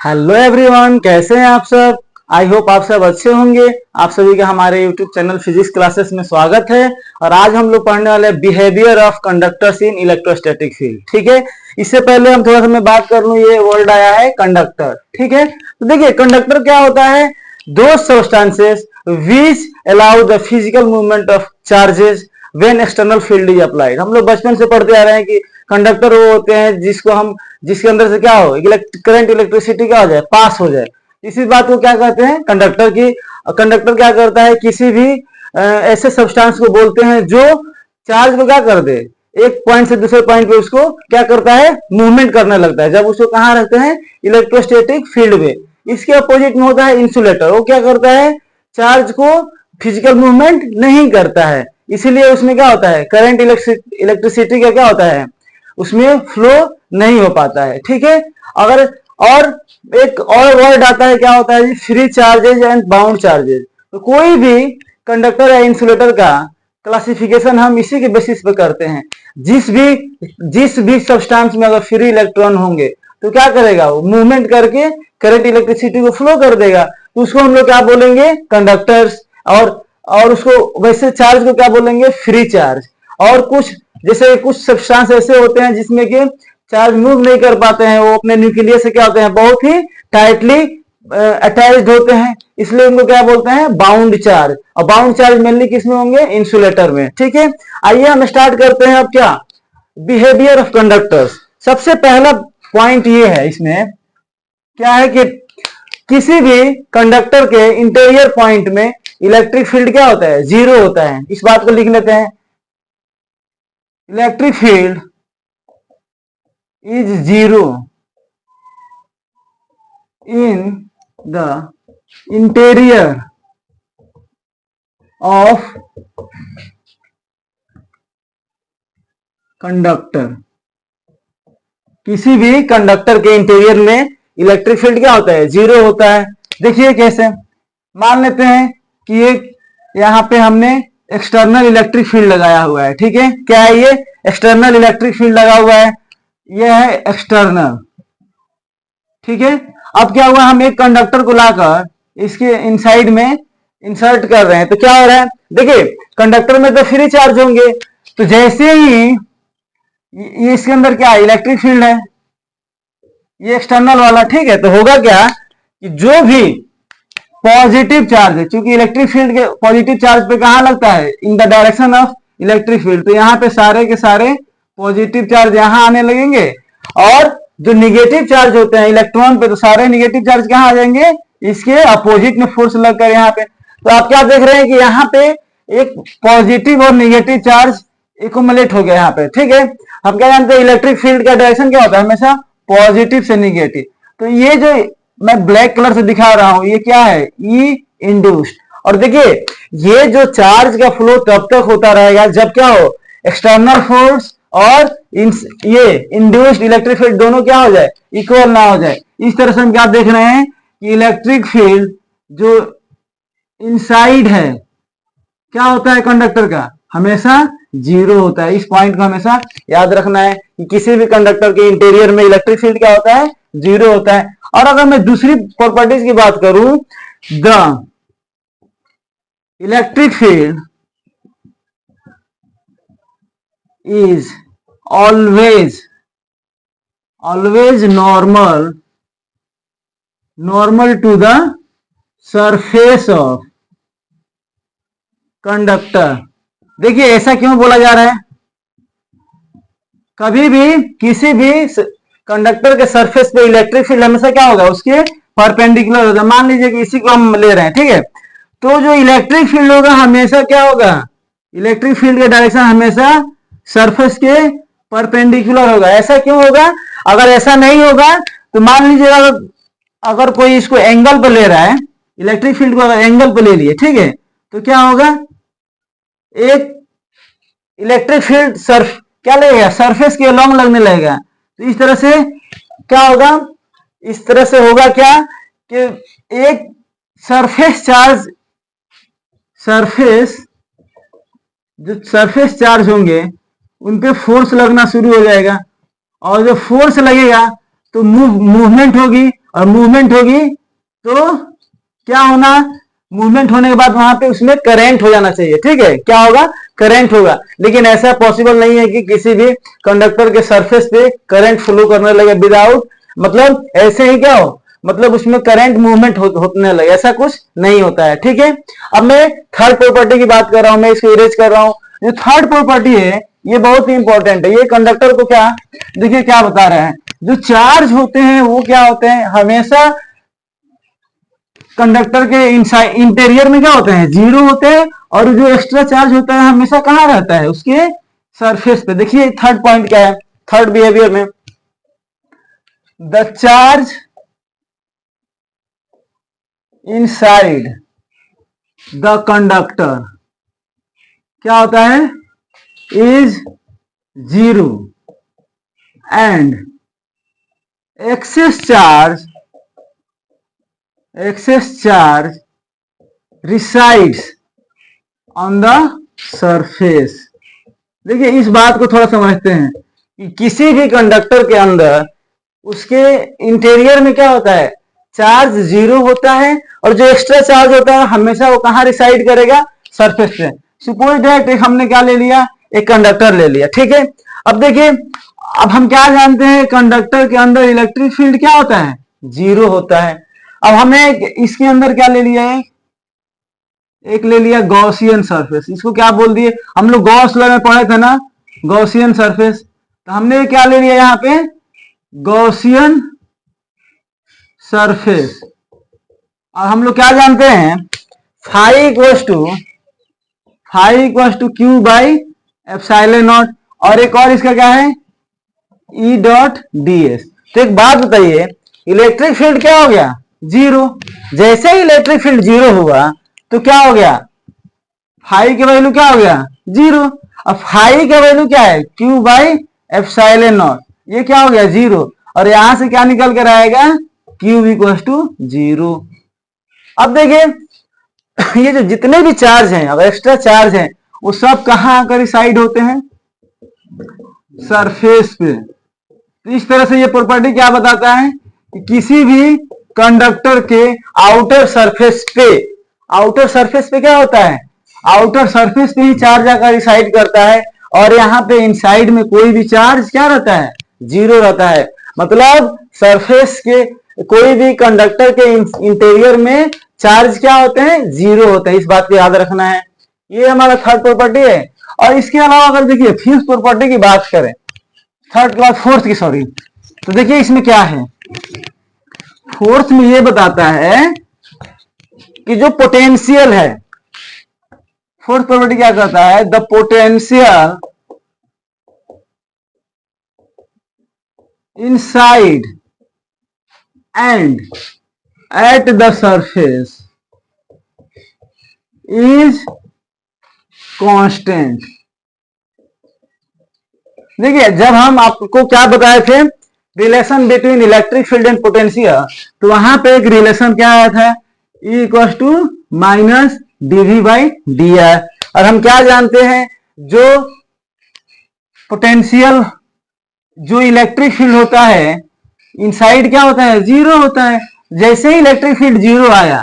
Hello everyone, कैसे हैं आप सब। आई होप आप सब अच्छे होंगे। आप सभी का हमारे यूट्यूब चैनल फिजिक्स क्लासेस में स्वागत है। और आज हम लोग पढ़ने वाले हैं behaviour of conductors in electrostatic field. ठीक है, इससे पहले हम थोड़ा सा मैं बात कर लूं, ये वर्ड आया है कंडक्टर। ठीक है, तो देखिए कंडक्टर क्या होता है। दो substances which allow the physical movement of charges when external field is applied. हम लोग बचपन से पढ़ते आ रहे हैं कि कंडक्टर वो होते हैं जिसके अंदर से क्या हो, करंट इलेक्ट्रिसिटी क्या हो जाए, पास हो जाए। इसी बात को क्या कहते हैं, कंडक्टर की। कंडक्टर क्या करता है, किसी भी ऐसे सब्सटेंस को बोलते हैं जो चार्ज को क्या कर दे, एक पॉइंट से दूसरे पॉइंट पे उसको क्या करता है, मूवमेंट करने लगता है। जब उसको कहाँ रखते हैं, इलेक्ट्रोस्टैटिक फील्ड में। इसके अपोजिट में होता है इंसुलेटर। वो क्या करता है, चार्ज को फिजिकल मूवमेंट नहीं करता है, इसीलिए उसमें क्या होता है, करंट इलेक्ट्रिसिटी का क्या होता है, उसमें फ्लो नहीं हो पाता है। ठीक है, अगर और एक और वर्ड आता है, क्या होता है, free charges and bound charges. तो कोई भी कंडक्टर या इंसुलेटर का क्लासिफिकेशन हम इसी के बेसिस पे करते हैं। जिस भी सब्सटेंस में अगर फ्री इलेक्ट्रॉन होंगे तो क्या करेगा, वो मूवमेंट करके करंट इलेक्ट्रिसिटी को फ्लो कर देगा, तो उसको हम लोग क्या बोलेंगे, कंडक्टर्स। और उसको वैसे चार्ज को क्या बोलेंगे, फ्री चार्ज। और जैसे कुछ सब्सटेंस ऐसे होते हैं जिसमें कि चार्ज मूव नहीं कर पाते हैं, वो अपने न्यूक्लियस से क्या होते हैं, बहुत ही टाइटली अटैच्ड होते हैं, इसलिए उनको क्या बोलते हैं, बाउंड चार्ज। और बाउंड चार्ज मेनली किसमें होंगे, इंसुलेटर में। ठीक है, आइए हम स्टार्ट करते हैं अब क्या, बिहेवियर ऑफ कंडक्टर्स। सबसे पहला पॉइंट ये है, इसमें क्या है कि किसी भी कंडक्टर के इंटीरियर पॉइंट में इलेक्ट्रिक फील्ड क्या होता है, जीरो होता है। इस बात को लिख लेते हैं, electric field is zero in the interior of conductor. किसी भी कंडक्टर के इंटीरियर में इलेक्ट्रिक फील्ड क्या होता है, जीरो होता है। देखिए कैसे, मान लेते हैं कि एक यहाँ पे हमने एक्सटर्नल इलेक्ट्रिक फील्ड लगाया हुआ है। ठीक है, क्या है ये, एक्सटर्नल इलेक्ट्रिक फील्ड लगा हुआ है, ये है एक्सटर्नल। ठीक है, अब क्या हुआ, हम एक कंडक्टर को लाकर इसके इनसाइड में इंसर्ट कर रहे हैं, तो क्या हो रहा है, देखिए कंडक्टर में तो फ्री चार्ज होंगे, तो जैसे ही ये इसके अंदर क्या है, इलेक्ट्रिक फील्ड है, ये एक्सटर्नल वाला। ठीक है, तो होगा क्या कि जो भी पॉजिटिव चार्ज है, क्योंकि इलेक्ट्रिक फील्ड के पॉजिटिव चार्ज पे कहां लगता है, in the direction of electric field, तो यहाँ पे सारे के सारे पॉजिटिव चार्ज यहां आने लगेंगे। और जो निगेटिव चार्ज होते हैं इलेक्ट्रॉन पे, तो सारे निगेटिव चार्ज कहां आ जाएंगे, इसके अपोजिट में फोर्स लगकर यहाँ पे। तो आप क्या देख रहे हैं कि यहाँ पे एक पॉजिटिव और निगेटिव चार्ज इक्युमुलेट हो गया यहाँ पे। ठीक है, हम क्या जानते हैं, इलेक्ट्रिक फील्ड का डायरेक्शन क्या होता है, हमेशा पॉजिटिव से निगेटिव। तो ये जो मैं ब्लैक कलर से दिखा रहा हूं, ये क्या है, ई इंड्यूस्ड। और देखिए ये जो चार्ज का फ्लो तब तक होता रहेगा जब क्या हो, एक्सटर्नल फोर्स और ये इंड्यूस्ड इलेक्ट्रिक फील्ड दोनों क्या हो जाए, इक्वल ना हो जाए। इस तरह से हम क्या देख रहे हैं कि इलेक्ट्रिक फील्ड जो इनसाइड है क्या होता है कंडक्टर का, हमेशा जीरो होता है। इस पॉइंट को हमेशा याद रखना है कि किसी भी कंडक्टर के इंटीरियर में इलेक्ट्रिक फील्ड क्या होता है, जीरो होता है। और अगर मैं दूसरी प्रॉपर्टीज की बात करूं, the electric field is always normal to the surface of conductor। देखिए ऐसा क्यों बोला जा रहा है, कभी भी किसी भी कंडक्टर के सरफेस पे इलेक्ट्रिक फील्ड हमेशा क्या होगा, उसके परपेंडिकुलर होगा। मान लीजिए कि इसी को हम ले रहे हैं, ठीक है, तो जो इलेक्ट्रिक फील्ड होगा हमेशा क्या होगा, इलेक्ट्रिक फील्ड का डायरेक्शन हमेशा सरफेस के परपेंडिकुलर होगा। ऐसा क्यों होगा, अगर ऐसा नहीं होगा तो मान लीजिए अगर कोई इसको एंगल पर ले रहा है, इलेक्ट्रिक फील्ड को अगर एंगल पर ले लिए, ठीक है, तो क्या होगा, एक इलेक्ट्रिक फील्ड क्या लगेगा, सरफेस के अलोंग लगने लगेगा। तो इस तरह से क्या होगा, इस तरह से होगा क्या कि एक जो सरफेस चार्ज होंगे उन पे फोर्स लगना शुरू हो जाएगा, और जब फोर्स लगेगा तो मूवमेंट होगी, और मूवमेंट होगी तो क्या होना, मूवमेंट होने के बाद वहां पे उसमें करंट हो जाना चाहिए, ठीक है, क्या होगा, करंट होगा। लेकिन ऐसा पॉसिबल नहीं है कि किसी भी कंडक्टर के सरफेस पे करंट फ्लो करने लगे विदाउट, मतलब ऐसे ही क्या हो, मतलब उसमें करंट मूवमेंट होने लगे, ऐसा कुछ नहीं होता है, ठीक है। अब मैं थर्ड प्रॉपर्टी की बात कर रहा हूं, मैं इसको इरेज कर रहा हूं। जो थर्ड प्रॉपर्टी है ये बहुत ही इंपॉर्टेंट है। ये कंडक्टर को क्या, देखिए क्या बता रहे हैं, जो चार्ज होते हैं वो क्या होते हैं, हमेशा कंडक्टर के इंटीरियर में क्या होते हैं, जीरो होते हैं, और जो एक्स्ट्रा चार्ज होता है हमेशा कहां रहता है, उसके सरफेस पे। देखिए थर्ड पॉइंट क्या है, थर्ड बिहेवियर में, the charge inside the conductor क्या होता है, is zero and excess charge resides on the surface। देखिए इस बात को थोड़ा समझते हैं कि किसी भी कंडक्टर के अंदर उसके इंटीरियर में क्या होता है, चार्ज जीरो होता है, और जो एक्स्ट्रा चार्ज होता है हमेशा वो कहां रिसाइड करेगा, सरफेस पे। सपोज दैट हमने क्या ले लिया, एक कंडक्टर ले लिया, ठीक है। अब देखिए, अब हम क्या जानते हैं, कंडक्टर के अंदर इलेक्ट्रिक फील्ड क्या होता है, जीरो होता है। अब हमें इसके अंदर क्या ले लिया है, एक ले लिया गॉसियन सरफेस। इसको क्या बोल दिए, हम लोग गॉस लॉ में पढ़े थे ना, गॉसियन सरफेस। तो हमने क्या ले लिया यहाँ पे, गॉसियन सरफेस। और हम लोग क्या जानते हैं, phi equals to Q by epsilon not, और एक और इसका क्या है, ई डॉट डी एस। तो एक बात बताइए, इलेक्ट्रिक फील्ड क्या हो गया, जीरो। जैसे ही इलेक्ट्रिक फील्ड जीरो हुआ तो क्या हो गया, फाई का वैल्यू क्या हो गया, जीरो। अब फाई का वैल्यू क्या है, क्यू बाई एप्सिलॉन नॉट, ये क्या हो गया, जीरो। और यहां से क्या निकल कर आएगा, क्यू इक्वल टू जीरो। अब देखिए ये जो जितने भी चार्ज हैं, अब एक्स्ट्रा चार्ज हैं, वो सब कहां आकर रिसाइड होते हैं, सरफेस पे। तो इस तरह से ये प्रॉपर्टी क्या बताता है कि किसी भी कंडक्टर के आउटर सरफेस पे क्या होता है, आउटर सरफेस पे ही चार्ज आकर रिसाइड करता है, और यहाँ पे इनसाइड में कोई भी चार्ज क्या रहता है, जीरो रहता है। मतलब सरफेस के कोई भी कंडक्टर के इंटीरियर में चार्ज क्या होते हैं, जीरो होते हैं। इस बात को याद रखना है। ये हमारा थर्ड प्रॉपर्टी है। और इसके अलावा अगर देखिए फिफ्थ प्रॉपर्टी की बात करें, फोर्थ की सॉरी, तो देखिए इसमें क्या है, फोर्थ में ये बताता है कि जो पोटेंशियल है, फोर्थ प्रॉपर्टी क्या कहता है, the potential inside and at the surface is constant. देखिए जब हम आपको क्या बताए थे, relation between electric field and potential, तो वहां पे एक रिलेशन क्या आया था, E equal to minus D V by D R. और हम क्या जानते हैं, जो पोटेंशियल, जो इलेक्ट्रिक फील्ड होता है इनसाइड क्या होता है, जीरो होता है। जैसे ही इलेक्ट्रिक फील्ड जीरो आया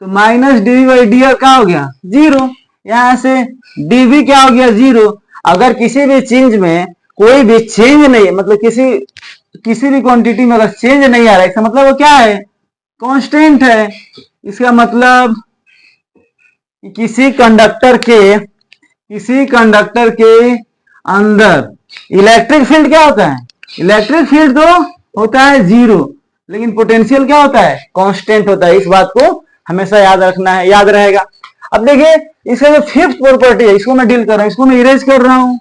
तो minus D V by D R क्या हो गया, जीरो। यहां से डीवी क्या हो गया, जीरो। अगर किसी भी चीज में कोई भी चेंज नहीं, मतलब किसी भी क्वांटिटी में अगर चेंज नहीं आ रहा है, इसका मतलब वो क्या है, कांस्टेंट है। इसका मतलब किसी कंडक्टर के अंदर इलेक्ट्रिक फील्ड क्या होता है, इलेक्ट्रिक फील्ड तो होता है जीरो, लेकिन पोटेंशियल क्या होता है, कांस्टेंट होता है। इस बात को हमेशा याद रखना है, याद रहेगा। अब देखिए इसका जो फिफ्थ प्रॉपर्टी है, इसको मैं डील कर रहा हूं, इसको मैं इरेज कर रहा हूं।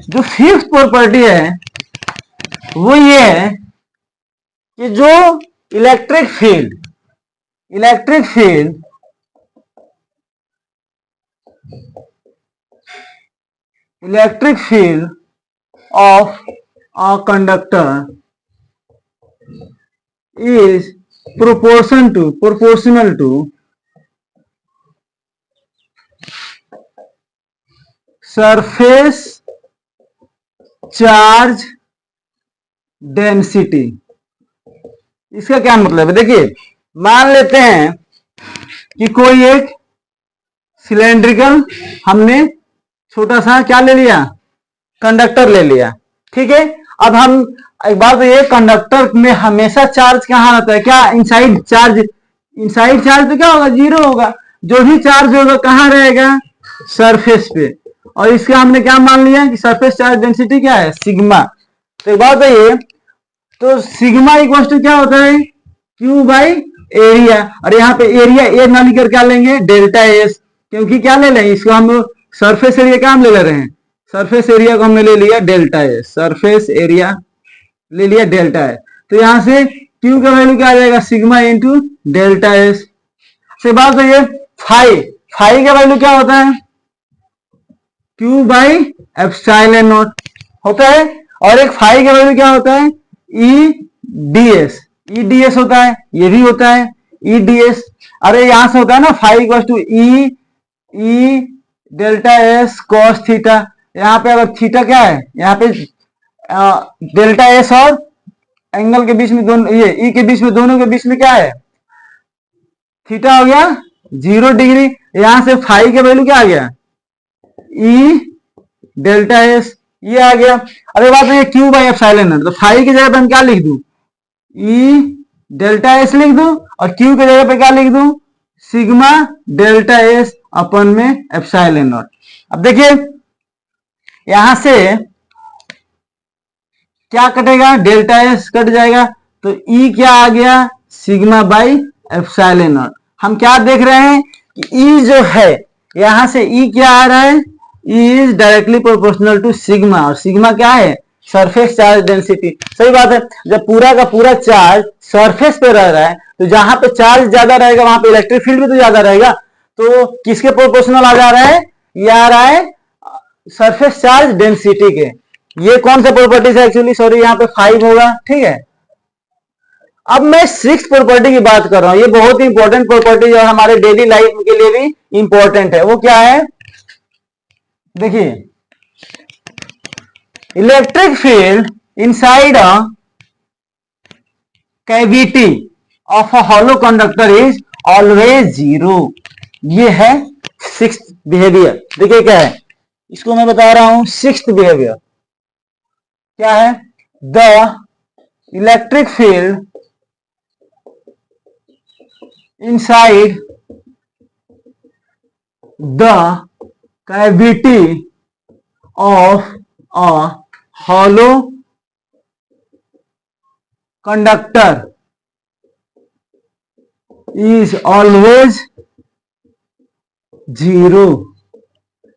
जो फिफ्थ प्रॉपर्टी है वो ये है कि जो electric field of a conductor is proportional to surface charge density। इसका क्या मतलब है, देखिए मान लेते हैं कि कोई एक सिलेंड्रिकल हमने छोटा सा क्या ले लिया, कंडक्टर ले लिया, ठीक है। अब हम एक बात, ये कंडक्टर में हमेशा चार्ज कहाँ रहता है, क्या इनसाइड चार्ज, इनसाइड चार्ज तो क्या होगा, जीरो होगा। जो भी चार्ज होगा कहाँ रहेगा, सरफेस पे। और इसका हमने क्या मान लिया कि सरफेस चार्ज डेंसिटी क्या है, सिग्मा। तो एक बात है, तो सिग्मा इक्वल टू क्या होता है, क्यू बाई एरिया। और यहाँ पे एरिया ए ना लिखकर क्या लेंगे, डेल्टा एस, क्योंकि क्या ले लेंगे इसको हम सरफेस एरिया क्या हम ले रहे हैं, सरफेस एरिया को हमने ले लिया डेल्टा एस, सरफेस एरिया ले लिया डेल्टा एस। तो यहां से क्यू का वैल्यू क्या आ जाएगा, सिग्मा इंटू डेल्टा एस। से बात है, फाई, फाई का वैल्यू क्या होता है, क्यू बाई एप्सिलॉन नॉट होता है। और एक फाई का वैल्यू क्या होता है, E D S, E D S होता है, ये भी होता है ई डी एस। अरे यहां से होता है ना phi equal to E delta S cos theta. यहाँ पे अगर थीटा क्या है, यहाँ पे डेल्टा एस और एंगल के बीच में दोनों, ये ई के बीच में, दोनों के बीच में क्या है, थीटा हो गया 0 डिग्री। यहां से फाई का वैल्यू क्या आ गया, ई डेल्टा एस, ये आ गया। अरे बात ये क्यू बाई एप्सिलॉन नॉट, तो फाई की जगह पे हम क्या लिख दूं, ई डेल्टा एस लिख दूं, और क्यू की जगह पे क्या लिख दूं, सिग्मा डेल्टा एस अपन में एप्सिलॉन नॉट। अब देखिए यहां से क्या कटेगा, डेल्टा एस कट जाएगा, तो ई क्या आ गया, सिग्मा बाई एप्सिलॉन नॉट। हम क्या देख रहे हैं कि ई जो है, यहां से ई क्या आ रहा है, E is directly proportional to sigma, और सिग्मा क्या है, सरफेस चार्ज डेंसिटी। सही बात है, जब पूरा का पूरा चार्ज सरफेस पे रह रहा है, तो जहां पे चार्ज ज्यादा रहेगा वहां पे इलेक्ट्रिक फील्ड भी तो ज्यादा रहेगा। तो किसके प्रोपोर्शनल आ जा रहा है, ये आ रहा है सरफेस चार्ज डेंसिटी के। ये कौन सा प्रॉपर्टीज है एक्चुअली, सॉरी यहाँ पे 5 होगा, ठीक है। अब मैं 6th प्रॉपर्टी की बात कर रहा हूं, ये बहुत ही इंपॉर्टेंट प्रॉपर्टी और हमारे डेली लाइफ के लिए भी इंपॉर्टेंट है। वो क्या है, देखिए electric field inside a cavity of a hollow conductor is always 0। ये है 6th बिहेवियर। देखिए क्या है, इसको मैं बता रहा हूं 6th बिहेवियर क्या है, the electric field inside the cavity of a hollow conductor is always 0।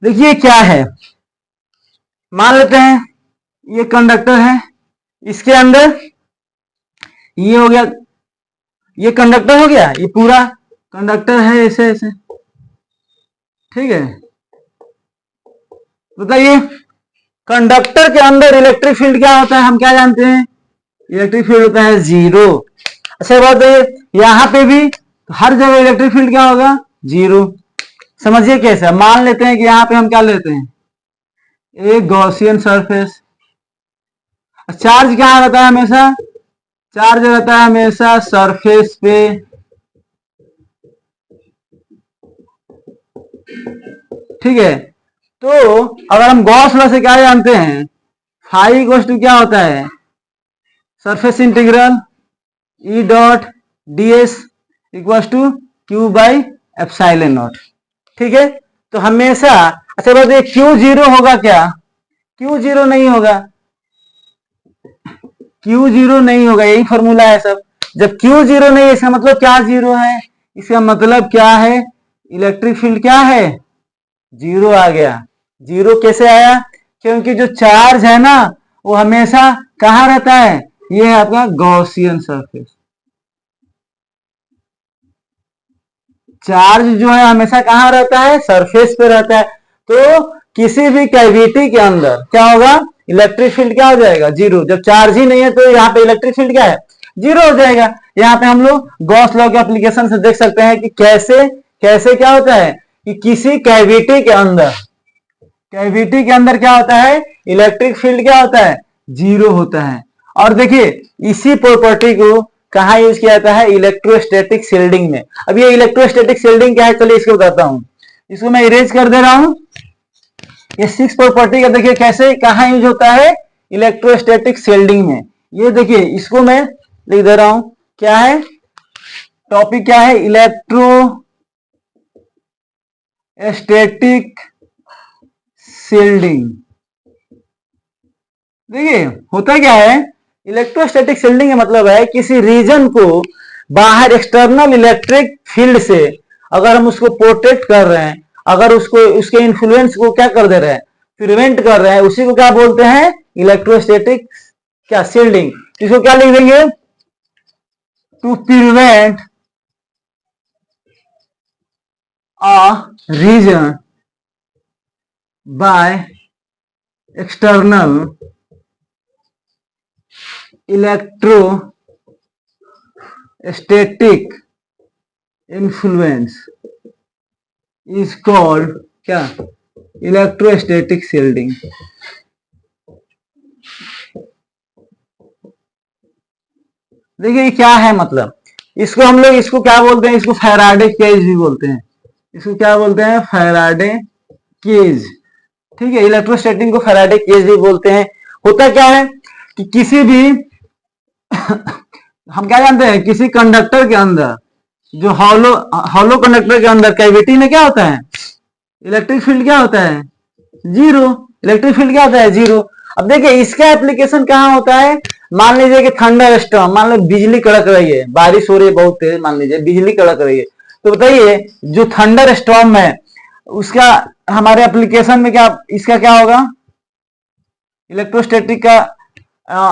देखिए क्या है, मान लेते हैं ये कंडक्टर है, इसके अंदर ये हो गया, ये कंडक्टर हो गया, ये पूरा कंडक्टर है ऐसे ऐसे, ठीक है। बताइए कंडक्टर के अंदर इलेक्ट्रिक फील्ड क्या होता है, हम क्या जानते हैं, इलेक्ट्रिक फील्ड होता है 0। अच्छा बात है, यहां पे भी हर जगह इलेक्ट्रिक फील्ड क्या होगा, 0। समझिए कैसे, मान लेते हैं कि यहां पे हम क्या लेते हैं, एक गॉसियन सरफेस। चार्ज क्या रहता है हमेशा, चार्ज रहता है हमेशा सरफेस पे, ठीक है। तो अगर हम गॉस लॉ से क्या जानते हैं, फाई इक्वल टू क्या होता है, surface integral E dot D S equal to Q by epsilon not, ठीक है। तो हमेशा, अच्छा बात ये क्यू 0 होगा क्या, क्यू 0 नहीं होगा, क्यू 0 नहीं होगा, यही फॉर्मूला है सब। जब क्यू 0 नहीं है इसका मतलब क्या 0 है, इसका मतलब क्या है, इलेक्ट्रिक फील्ड क्या है, 0 आ गया। 0 कैसे आया, क्योंकि जो चार्ज है ना वो हमेशा कहाँ रहता है, ये है आपका गॉसियन सरफेस। चार्ज जो है हमेशा कहाँ रहता है, सरफेस पे रहता है। तो किसी भी कैविटी के अंदर क्या होगा, इलेक्ट्रिक फील्ड क्या हो जाएगा, 0। जब चार्ज ही नहीं है तो यहाँ पे इलेक्ट्रिक फील्ड क्या है, 0 हो जाएगा। यहाँ पे हम लोग गॉस लॉ के एप्लीकेशन से देख सकते हैं कि कैसे कैसे क्या होता है कि किसी कैविटी के अंदर, कैविटी के अंदर क्या होता है, इलेक्ट्रिक फील्ड क्या होता है, 0 होता है। और देखिए इसी प्रॉपर्टी को कहाँ यूज किया जाता है? इलेक्ट्रोस्टैटिक शील्डिंग में। अब ये इलेक्ट्रोस्टैटिक शील्डिंग क्या है, चलिए इसको बताता हूं। इसको मैं इरेज कर दे रहा हूं। ये 6 प्रॉपर्टी का देखिए कैसे कहाँ यूज होता है? इलेक्ट्रोस्टैटिक शील्डिंग में। ये देखिए इसको मैं लिख दे रहा हूं, क्या है टॉपिक, क्या है? Electrostatic shielding. देखिए होता क्या है, इलेक्ट्रोस्टैटिक शील्डिंग का मतलब है किसी रीजन को बाहर एक्सटर्नल इलेक्ट्रिक फील्ड से अगर हम उसको प्रोटेक्ट कर रहे हैं, अगर उसको उसके इन्फ्लुएंस को क्या कर दे रहे हैं? प्रिवेंट कर रहे हैं, उसी को क्या बोलते हैं? इलेक्ट्रोस्टैटिक क्या शील्डिंग। इसको क्या लिख देंगे? To prevent a region by external electrostatic influence is called क्या? Electrostatic shielding. देखिए ये क्या है मतलब, इसको हम लोग इसको क्या बोलते हैं? इसको फैराडे केज भी बोलते हैं। इसको क्या बोलते हैं? Faraday cage. ठीक है, इलेक्ट्रोस्टैटिक को फैराडे केज भी बोलते हैं। होता क्या है कि किसी भी हम क्या जानते हैं, किसी कंडक्टर के अंदर, जो हॉलो कंडक्टर के अंदर कैविटी में क्या होता है? इलेक्ट्रिक फील्ड क्या होता है? जीरो। इलेक्ट्रिक फील्ड क्या होता है? जीरो। अब देखिए इसका एप्लीकेशन कहाँ होता है? मान लीजिए कि थंडर स्टॉर्म, मान लो बिजली कड़क रही है, बारिश हो रही है बहुत तेज, मान लीजिए बिजली कड़क रही है, तो बताइए जो थंडर स्टॉर्म है उसका हमारे एप्लीकेशन में क्या, इसका क्या होगा? इलेक्ट्रोस्टैटिक का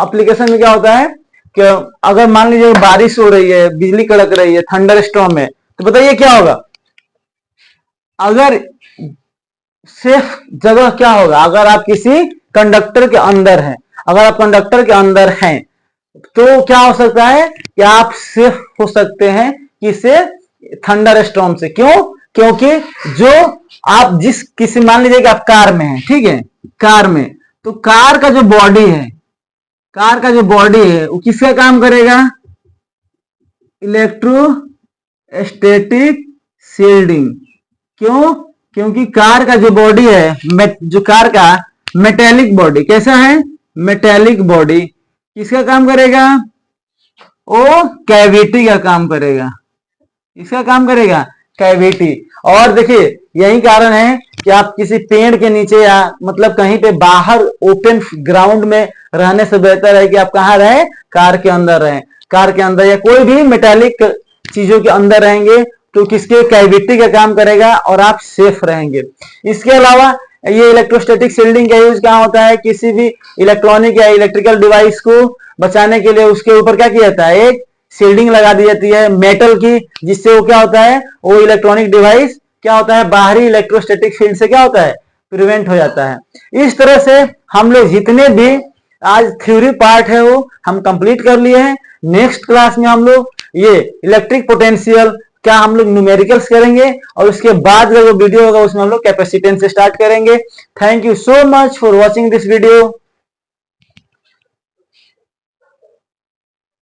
एप्लीकेशन में क्या होता है कि अगर मान लीजिए बारिश हो रही है, बिजली कड़क रही है, थंडर स्टॉर्म है, तो बताइए क्या होगा? अगर सेफ जगह क्या होगा? अगर आप किसी कंडक्टर के अंदर हैं, अगर आप कंडक्टर के अंदर हैं तो क्या हो सकता है कि आप सेफ हो सकते हैं किससे? थंडर स्टॉर्म से। क्यों? क्योंकि जो आप जिस किसी, मान लीजिए कि आप कार में हैं, ठीक है, कार में, तो कार का जो बॉडी है, कार का जो बॉडी है वो किसका काम करेगा? Electrostatic shielding. क्यों? क्योंकि कार का जो बॉडी है, जो कार का मेटेलिक बॉडी कैसा है? मेटेलिक बॉडी किसका काम करेगा? वो कैविटी का काम करेगा। इसका काम करेगा? कैविटी। और देखिए यही कारण है कि आप किसी पेड़ के नीचे या मतलब कहीं पे बाहर ओपन ग्राउंड में रहने से बेहतर है कि आप कहाँ रहें? कार के अंदर रहें। कार के अंदर या कोई भी मेटालिक चीजों के अंदर रहेंगे तो किसके? कैविटी का काम करेगा और आप सेफ रहेंगे। इसके अलावा ये इलेक्ट्रोस्टैटिक शील्डिंग का यूज कहाँ होता है? किसी भी इलेक्ट्रॉनिक या इलेक्ट्रिकल डिवाइस को बचाने के लिए उसके ऊपर क्या किया जाता है? एक शील्डिंग लगा दी जाती है मेटल की, जिससे वो क्या होता है? वो इलेक्ट्रॉनिक डिवाइस क्या होता है? बाहरी इलेक्ट्रोस्टैटिक फील्ड से क्या होता है? प्रिवेंट हो जाता है। इस तरह से हम लोग जितने भी आज थ्योरी पार्ट है वो हम कंप्लीट कर लिए हैं। नेक्स्ट क्लास में हम लोग ये इलेक्ट्रिक पोटेंशियल क्या हम लोग न्यूमेरिकल्स करेंगे और उसके बाद जो वीडियो होगा उसमें हम लोग कैपेसिटेंस से स्टार्ट करेंगे। Thank you so much for watching this video.